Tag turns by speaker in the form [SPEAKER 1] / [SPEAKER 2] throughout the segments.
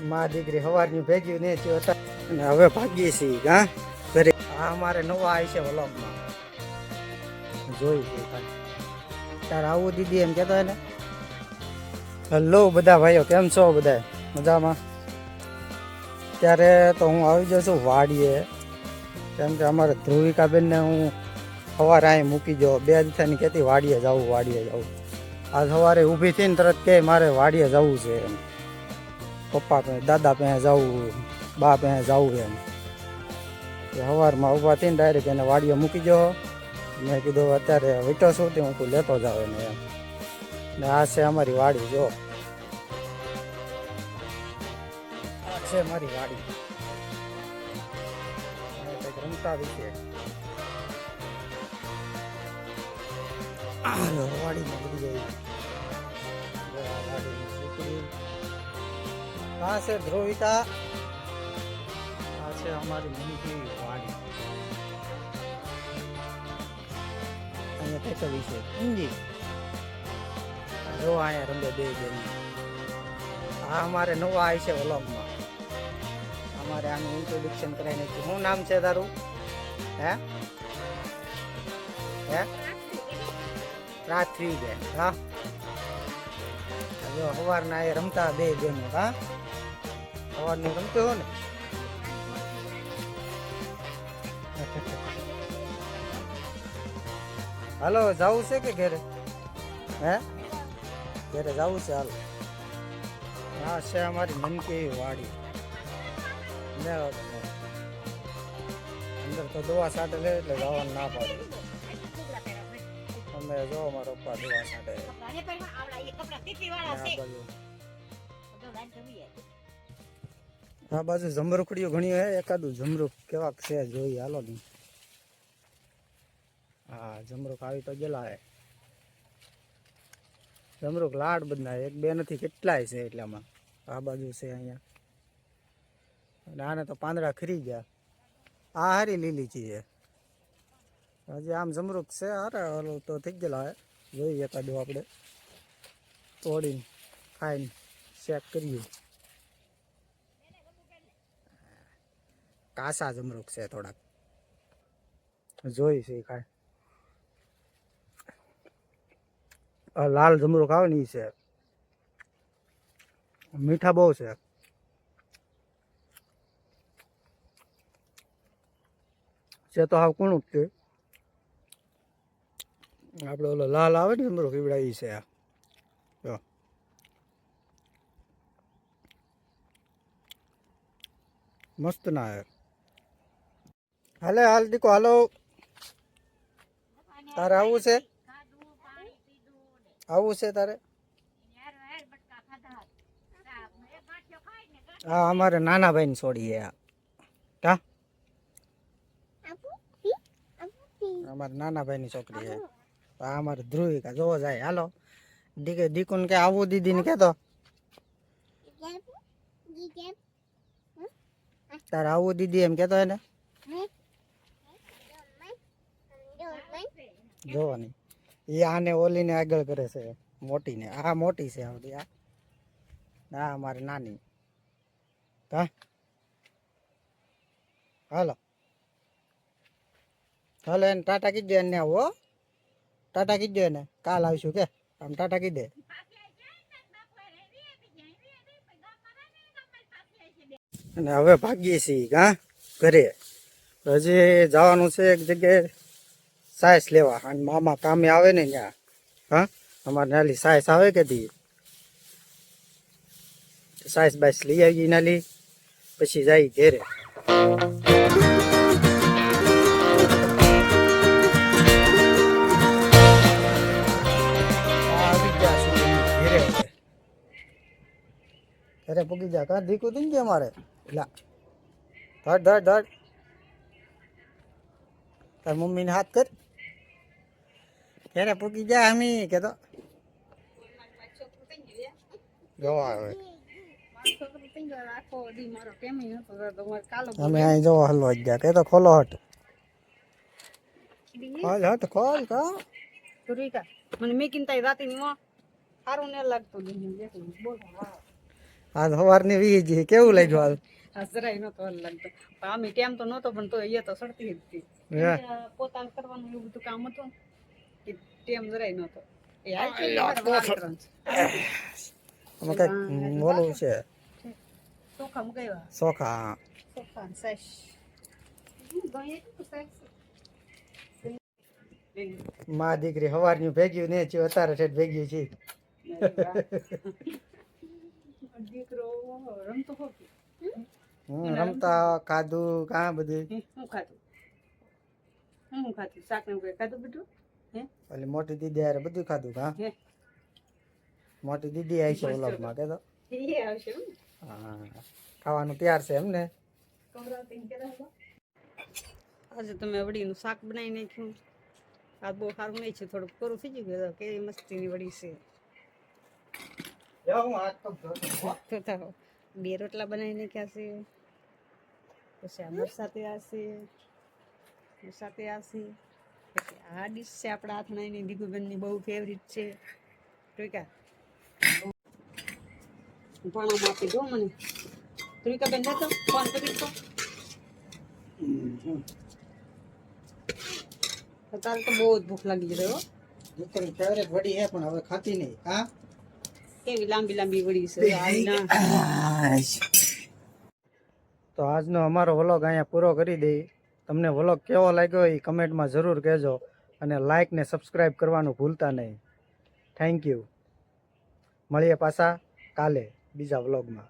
[SPEAKER 1] માં દીકરી સવારની ભેગી ને હતા અને હવે ભાગીએ છીએ હા ઘરે. આ અમારે નવા આવી છે વલોગમાં જોઈ છે. તાર આવું દીદી એમ કહેતો એને. હેલો બધા ભાઈઓ, કેમ છો બધા? મજામાં? ત્યારે તો હું આવી જાઉં છું વાડીએ, કેમ કે અમારે ધ્રુવિકાબેનને હું સવારે અહીં મૂકી જાઉં. 2 દિવસની કહેતી વાડીએ જવું. આ સવારે ઊભી થઈને તરત કહે મારે વાડીએ જવું છે એમ. પપ્પા પાસે, દાદા પાસે જવું, બા પાસે જવું એમ. સવારમાં ઊભા થઈને ડાયરેક્ટ એને વાડીએ મૂકી જાઓ. મેં કીધું અત્યારે વીટો છું તે હું લેતો જાવ એને એમ. ને આ છે અમારી વાડી, જો આ છે મારી વાડી. કંઈક રમતા વિશે વાડીમાં બધી ગઈ. આ છે ધ્રુવિકા, આ છે અમારી મનકી વાડી. અહીંયા ટેકવી છે ઊંજી. જો અહીંયા રંગે 2 બેન. આ અમારે નવા આવી છે વ્લોગમાં. અમારે આનું ઇન્ટ્રોડક્શન કરાવી નાખ્યું. શું નામ છે તારું? હે રાત્રી બેન. હા, જો સવારના એ રમતા 2 બેનો. હા, સવારનું રમતો હો ને. હાલો, જવું છે કે ઘરે? હે, ઘરે જવું છે. હાલો, આ છે અમારી મનકી વાડી. અંદર તો દવા છાંટે લે એટલે જવાનું ના પાડે. અમે જો અમારો પપ્પા દવા છાંટે. આ બાજુ જમરૂખડીઓ ઘણી હોય. એકાદું જમરૂખ કેવાક છે જોઈ. હાલો નહીં. હા, જમરૂખ આવી તો ગયેલા હે. જમરૂખ લાડ બદના 1 2 નથી, કેટલાય છે એટલામાં. આ બાજુ છે અહીંયા. અને આને તો પાંદડા ખરી ગયા. આ હારી લીલી છે. હજી આમ જમરૂખ છે હારા ઓલું તો થઈ ગયેલા હે. જોઈએ એકાદું આપણે તોડીને ખાઈને ચેક કરીએ. કાસા જમરૂખ છે થોડાક, જોઈ છે ખાય. લાલ જમરૂખ આવે ને એ છે. મીઠા બહુ છે. તો હાવ કુણું જ છે. આપણે ઓલો લાલ આવે ને જમરૂખ એવડા એ છે. જો મસ્ત ના હે. હાલ દીકો હાલો. તારે આવું છે? આવું છે તારે? હા, અમારે નાના ભાઈ ને છોડીએ. કા અમારે નાના ભાઈ ની છોકરી છે. આ અમારે ધ્રુવિકા જોવો જાય. હાલો દીકુ ને કે આવું દીદી ને કેતો. તારે આવું દીદી એમ કેતો એને. જોવાની એ આને ઓલી ને આગળ કરે છે, મોટી ને. આ મોટી છે આવડી. આ અમારે નાની. હા, હાલો હાલો એને ટાટા કીધે. એને આવો ટાટા કીધે. એને કાલ આવીશું કે આમ ટાટા કીધે. અને હવે ભાગીએ છીએ હા ઘરે. હજી જવાનું છે એક જગ્યાએ સાયસ લેવા. અને મામા કામે આવે ને ત્યાં. હા, અમારે નાલી સાયસ આવે કે દી સાયસ બાયસ લઈ આવી નાલી, પછી જાય ઘેરે. ઘરે પૂગી જા. કા દીકું તું કે અમારે લા ધડ ધડ ધડ. તાર મમ્મીને હાથ કર. ઘરે પૂગી જા. અમી કે તો જોવા આવે. અમે અહીં જોવા હલવા ગયા. કે તો ખોલો હટ. ખોલ હટ ખોલ. કા
[SPEAKER 2] ધ્રુવિકા મને મેકીને તારી રાતી ની સારું ને લાગતું દેખું બોલો
[SPEAKER 1] આજ સવારની વીજી કેવું લાગ્યું
[SPEAKER 2] આ જરાય નતો લાગતો પણ આમે ટાઈમ તો નતો પણ તો અહીંયા તો સડતી જ હતી
[SPEAKER 1] હાલ
[SPEAKER 2] પોતાનું કરવાનું એવું બધું કામ હતું કે ટાઈમ જરાય નતો એ હાલ છે તમારે વાર કરવાનું છે.
[SPEAKER 1] આમાં કઈક બોલવું છે
[SPEAKER 2] ચોખા મગાવ્યા
[SPEAKER 1] ચોખા
[SPEAKER 2] ચોખા ને સાઈસ
[SPEAKER 1] માં દીકરી સવારની ભેગ્યું ને છે અત્યારે ઠેઠ ભેગ્યું છે
[SPEAKER 2] દીકરો રમતો હોતો
[SPEAKER 1] રમતા ખાધું કાં બધું
[SPEAKER 2] હું ખાધું શાક ને ખાધું બધું હે
[SPEAKER 1] એટલે મોટી દીદી હારે બધું ખાધું કાં
[SPEAKER 2] હે
[SPEAKER 1] મોટી દીદી આવી છે વ્લોગમાં કે તો
[SPEAKER 2] એ આવશે હો ને.
[SPEAKER 1] હા ખાવાનું તૈયાર છે એમ ને
[SPEAKER 2] આજે તમે વડીનું શાક બનાવી નાખ્યું આ બહુ સારું નહીં છે થોડુંક પૂરું થઈ ગયું કેવી મસ્તીની વડી છે તો થાવ બે રોટલા બનાવી નાખ્યા છે પછી આ મરસાતે આશે પછી આ ડીશ છે આપણા હાથના એની દીગુબેનની બહુ ફેવરિટ છે ટીકા ભાણામાં આપી દો મને ટીકાબેન નતો ફોન કરી તો તારે તો બહુ જ ભૂખ લાગી ગઈ હો
[SPEAKER 1] દીકરી ફેવરેટ વડી છે પણ હવે ખાતી નહીં હા
[SPEAKER 2] કેવી લાંબી લાંબી વડી છે આજના
[SPEAKER 1] તો આજનો અમારો વ્લોગ અહીંયા પૂરો કરી દઈ તમને વ્લોગ કેવો લાગ્યો એ કમેન્ટમાં જરૂર કહેજો અને લાઈક ને સબસ્ક્રાઈબ કરવાનું ભૂલતા નહીં થેન્ક યુ મળીએ પાછા કાલે બીજા વ્લોગમાં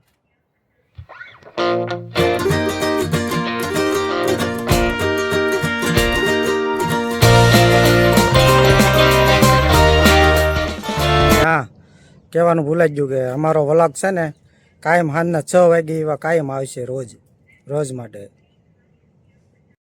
[SPEAKER 1] હા કહેવાનું ભૂલાઈ ગયું કે અમારો વ્લોગ છે ને કાયમ સાંજના 6 વાગે એવા કાયમ આવશે રોજ માટે